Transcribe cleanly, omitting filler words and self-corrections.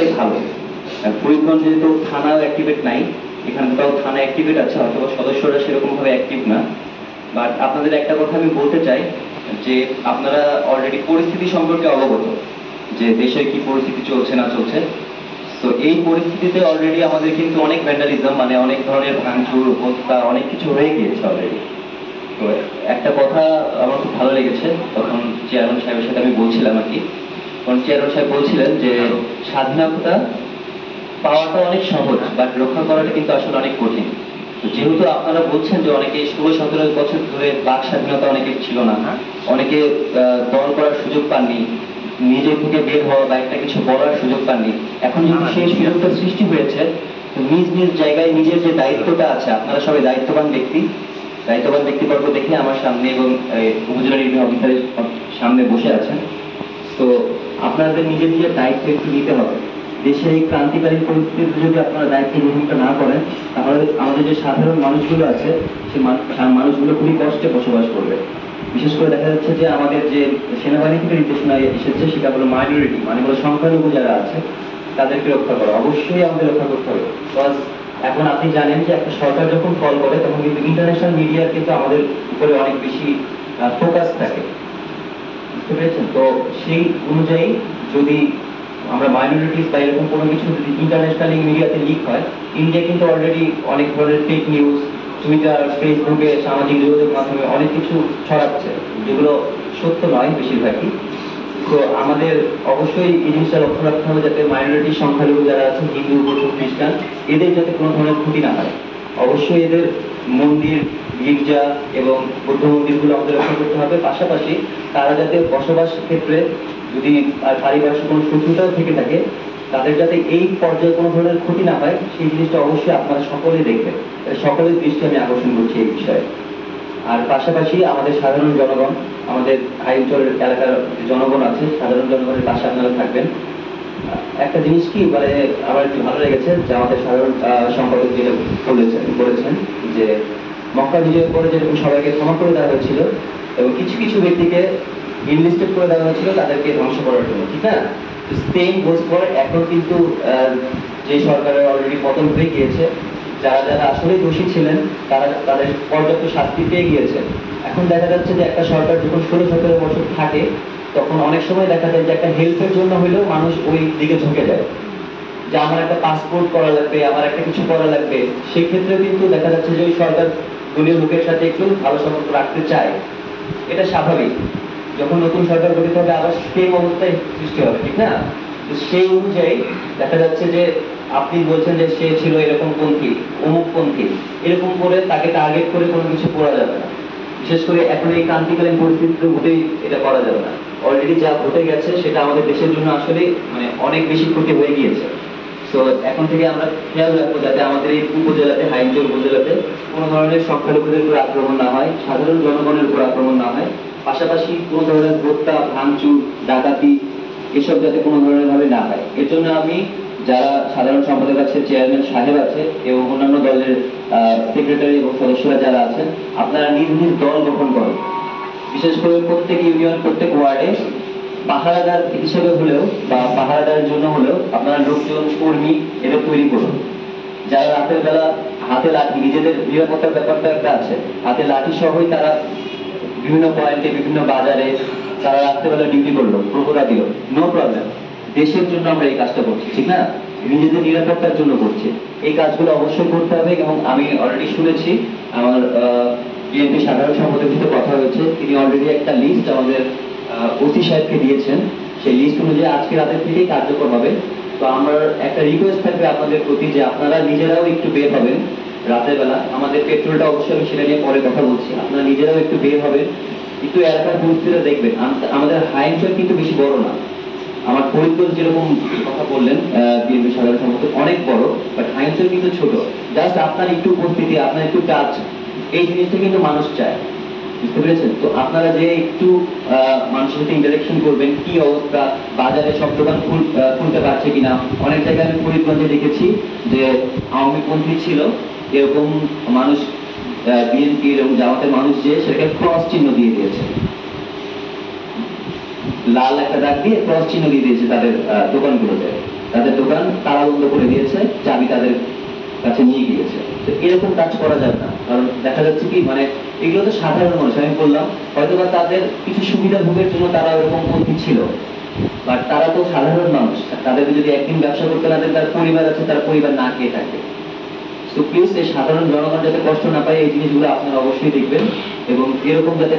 অনেকটাই ভালো। ফরিদগঞ্জে তো থানাও অ্যাক্টিভেট নাই, এখানে তো থানা অ্যাক্টিভেট আছে, অথবা সদস্যরা সেরকম ভাবে অ্যাক্টিভ না। বাট আপনাদের একটা কথা আমি বলতে চাই যে আপনারা অলরেডি পরিস্থিতি সম্পর্কে অবগত, যে দেশে কি পরিস্থিতি চলছে না চলছে। তো এই পরিস্থিতিতে অলরেডি আমাদের কিন্তু অনেক ভ্যান্ডালিজম, মানে অনেক ধরনের ভাঙচুর, হত্যা, অনেক কিছু হয়ে গিয়েছে অলরেডি। তো একটা কথা আমার খুব ভালো লেগেছে, তখন চেয়ারম্যান সাহেবের সাথে আমি বলছিলাম আর কি, তখন চেয়ারম্যান সাহেব বলছিলেন যে স্বাধীনতা পাওয়াটা অনেক সহজ, বাট রক্ষা করাটা কিন্তু আসলে অনেক কঠিন। যেহেতু আপনারা বলছেন যে অনেকে 16-17 বছর ধরে বাক স্বাধীনতা অনেকের ছিল না, অনেকে দল করার সুযোগ পাননি, নিজে থেকে বের হওয়া বা একটা কিছু বলার সুযোগ পাননি, এখন যদি সেই সুযোগটা সৃষ্টি হয়েছে, নিজ নিজ জায়গায় নিজের যে দায়িত্বটা আছে, আপনারা সবাই দায়িত্ববান ব্যক্তিবর্গ দেখে আমার সামনে এবং উপজেলা নির্বাহী অফিসারের সামনে বসে আছেন। তো আপনাদের নিজের নিজের দায়িত্ব একটু নিতে হবে। দেশে এই ক্রান্তিকালীন পরিস্থিতিতে যদি আপনারা দায়িত্ব গ্রহণটা না করেন, তাহলে আমাদের যে সাধারণ মানুষগুলো আছে, সেই মানুষগুলো খুবই কষ্টে বসবাস করবে। বিশেষ করে দেখা যাচ্ছে যে আমাদের যে সেনাবাহিনী থেকে নির্দেশনা এসেছে, সেটা হলো মাইনরিটি, মানে হলো সংখ্যালঘু যারা আছে তাদেরকে রক্ষা করা, অবশ্যই আমাদের রক্ষা করতে হবে। প্লাস এখন আপনি জানেন যে একটা সরকার যখন ফল করে, তখন কিন্তু ইন্টারন্যাশনাল মিডিয়ার কিন্তু আমাদের উপরে অনেক বেশি ফোকাস থাকে, বুঝতে পেরেছেন? তো সেই অনুযায়ী যদি আমরা মাইনরিটিস বা এরকম কোনো কিছু যদি ইন্টারন্যাশনাল মিডিয়াতে লিক হয়, ইন্ডিয়া কিন্তু অলরেডি অনেক ধরনের ফেক নিউজ টুইটার, ফেসবুকে, সামাজিক যোগাযোগ মাধ্যমে অনেক কিছু ছড়াচ্ছে, যেগুলো সত্য নয় বেশিরভাগই। তো আমাদের অবশ্যই এই জিনিসটা লক্ষ্য রাখতে হবে যাতে মাইনরিটি, সংখ্যালঘু যারা আছে, হিন্দু, বৌদ্ধ, খ্রিস্টান, এদের যাতে কোনো ধরনের ক্ষতি না হয়। অবশ্যই এদের মন্দির, গির্জা এবং বৌদ্ধ মন্দিরগুলো আমাদের রক্ষা করতে হবে। পাশাপাশি তারা যাতে বসবাস ক্ষেত্রে যদি পারিপার্শ্বিক কোনো শত্রুতাও থেকে থাকে, তাদের যাতে এই পর্যায়ে কোনো ধরনের ক্ষতি না হয়, সেই জিনিসটা অবশ্যই আপনারা সকলেই দেখবেন। সকলের দৃষ্টি আমি আকর্ষণ করছি এই বিষয়ে। আর পাশাপাশি আমাদের সাধারণ জনগণ, আমাদের হাইঞ্চল এলাকার যে জনগণ আছে, সাধারণ জনগণের পাশে আপনারা থাকবেন। একটা জিনিস কি মানে আমার একটু ভালো লেগেছে যে আমাদের সাধারণ সম্পাদক যেটা বলেছেন যে মক্কা বিজয়ের পরে যেরকম সবাইকে ক্ষমা করে দেওয়া হয়েছিল এবং কিছু কিছু ব্যক্তিকে ইনলিস্টেড করে দেওয়া হয়েছিল তাদেরকে ধ্বংস করার জন্য, ঠিক না? সেম গোজ ফর এখন কিন্তু যে সরকারের অলরেডি পতন হয়ে গিয়েছে, যারা যারা আসলে দোষী ছিলেন তারা তাদের পর্যাপ্ত শাস্তি পেয়ে গিয়েছে। এখন দেখা যাচ্ছে যে একটা সরকার যখন 16-17 বছর থাকে, তখন অনেক সময় দেখা যায় যে একটা হেল্পের জন্য হলেও মানুষ ওই দিকে ঝুঁকে যায়, যে আমার একটা পাসপোর্ট করা লাগবে, আমার একটা কিছু করা লাগবে। সেক্ষেত্রে কিন্তু দেখা যাচ্ছে যে ওই সরকার দলীয় লোকের সাথে একটু ভালো সম্পর্ক রাখতে চায়, এটা স্বাভাবিক। যখন নতুন সরকার গঠিত হবে আবার সেই অবস্থায় সৃষ্টি হবে, ঠিক না? তো সেই অনুযায়ী দেখা যাচ্ছে যে আপনি বলছেন যে সে ছিল এরকম পন্থী, অমুক পন্থী, এরকম করে তাকে টার্গেট করে কোনো কিছু করা যাবে না। বিশেষ করে এখন এই ক্রান্তিকালীন পরিস্থিতিতে মোটেই এটা করা যাবে না। অলরেডি যা ঘটে গেছে সেটা আমাদের দেশের জন্য আসলে মানে অনেক বেশি ক্ষতি হয়ে গিয়েছে। তো এখন থেকে আমরা খেয়াল রাখবো যাতে আমাদের এই উপজেলাতে, হাইঞ্চল উপজেলাতে কোনো ধরনের সংখ্যালঘুদের উপর আক্রমণ না হয়, সাধারণ জনগণের উপর আক্রমণ না হয়। পাশাপাশি কোনো ধরনের হত্যা, ভাঙচুর, ডাকাতি এসব যাতে কোনো ধরনের ভাবে না হয়। এর জন্য আমি যারা সাধারণ সম্পাদক আছে, চেয়ারম্যান সাহেব আছে এবং অন্যান্য দলের সেক্রেটারি এবং সদস্যরা যারা আছেন, আপনারা নিজ নিজ দল গঠন করুন। বিশেষ করে প্রত্যেক ইউনিয়ন, প্রত্যেক ওয়ার্ডে পাহারাদার হিসেবে হলেও বা পাহারাদারের জন্য হলেও আপনারা লোকজন, কর্মী এদের তৈরি করুন, যারা রাতের বেলা হাতে লাঠি, নিজেদের নিরাপত্তার ব্যাপারটা একটা আছে, হাতে লাঠি সহই তারা বিভিন্ন পয়েন্টে, বিভিন্ন বাজারে তারা রাত্রেবেলা ডিউটি করলো, প্রহরা দিল, নো প্রবলেম। দেশের জন্য আমরা এই কাজটা করছি, ঠিক না? নিজেদের নিরাপত্তার জন্য করছি। এই কাজগুলো অবশ্যই করতে হবে এবং আমি অলরেডি শুনেছি আমার বিএনপি সাধারণ সম্পাদকের সাথে কথা হয়েছে, তিনি অলরেডি একটা লিস্ট আমাদের ওসি সাহেবকে দিয়েছেন। সেই লিস্ট অনুযায়ী আজকে রাতের থেকেই কার্যকর হবে। তো আমার একটা রিকোয়েস্ট থাকবে আপনাদের প্রতি যে আপনারা নিজেরাও একটু বের হবেন রাতের বেলা। আমাদের পেট্রোলটা অবশ্যই আমি সেটা নিয়ে পরে কথা বলছি, আপনারা নিজেরাও একটু বের হবেন, একটু এলাকার পরিস্থিতিটা দেখবেন। আমাদের হাইঞ্চল কিন্তু বেশি বড় না, আমার ফরিদগঞ্জ যেরকম কথা বললেন বিএনপি সাধারণ সম্পাদক অনেক বড়, বাট হাইঞ্চল কিন্তু ছোট। জাস্ট আপনার একটু উপস্থিতি, আপনার একটু টাচ, এই জিনিসটা কিন্তু মানুষ চায়, বুঝতে পেরেছেন? তো আপনারা যে একটু মানুষের সাথে ইন্টারাকশন করবেন, কি অবস্থা, বাজারে সব দোকান খুলতে পারছে কিনা। অনেক জায়গায় আমি ফরিদগঞ্জে দেখেছি যে আওয়ামী পন্থী ছিল এরকম মানুষ, বিএনপির এবং জামাতের মানুষ যে সেটাকে ক্রস চিহ্ন দিয়ে দিয়েছে, লাল একটা দাগ দিয়ে ক্রস চিহ্ন দিয়ে দিয়েছে তাদের দোকানগুলোতে। তাদের দোকান তালা বন্ধ করে দিয়েছে, চাবি তাদের কাছে নিয়ে গিয়েছে। তো এরকম কাজ করা যাবে না, কারণ দেখা যাচ্ছে কি মানে এগুলো তো সাধারণ মানুষ, আমি বললাম হয়তো বা তাদের কিছু সুবিধা ভোগের জন্য তারা ওরকম পন্থী ছিল, বাট তারা তো সাধারণ মানুষ, তাদেরকে যদি একদিন ব্যবসা করতে না দেন, তার পরিবার আছে, তার পরিবার না খেয়ে থাকে। তো প্লিজ এই সাধারণ জনগণ যাতে কষ্ট না পায় এই জিনিসগুলো আপনারা অবশ্যই দেখবেন, এবং এরকম যাতে